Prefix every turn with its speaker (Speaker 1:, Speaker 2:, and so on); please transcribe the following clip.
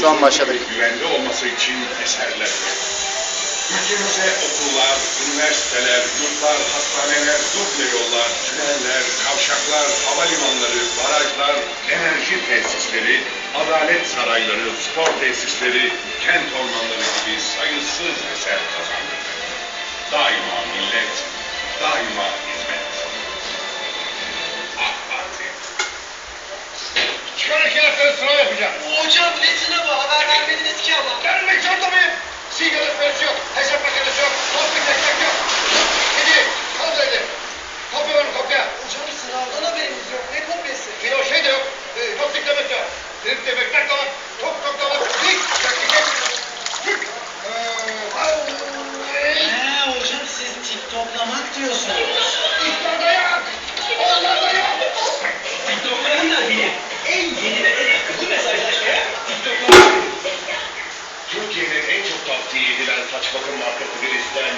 Speaker 1: Şu an başladık.
Speaker 2: Güvenli olması için eserler. Ülkemizde okullar, üniversiteler, yurtlar, hastaneler, duble yollar, tüneller, kavşaklar, havalimanları, barajlar, enerji tesisleri, adalet sarayları, spor tesisleri, kent ormanları gibi sayısız eser kazandı. Daima millet, daima hizmet. AK Parti. Çıkarın kağıtları sınav yapacağım.
Speaker 3: Hocam ne sınavı? Haber vermediniz ki ama.
Speaker 2: Vermek zorunda mıyım? Sigara ötmesi yok, hesap makinesi yok, kopya çekmek yok. Gidi, kal dedi. Kopya verin kopya.
Speaker 3: Hocam sınavdan haberimiz yok. Ne kopyası?
Speaker 2: Bir o şey de yok. Top diklemek yok. Dik demek, tak demek, top demek, dik, tak dik. Dik.
Speaker 3: Hocam siz tiktoklamak diyorsunuz.
Speaker 2: İhtarda yok. Onlarda yok.
Speaker 4: TikTok'larında bile en yeni ve en akıllı mesajlaşmaya TikTok'lar.
Speaker 2: Türkiye'nin en çok tavsiye edilen saç bakım markası Gris'ten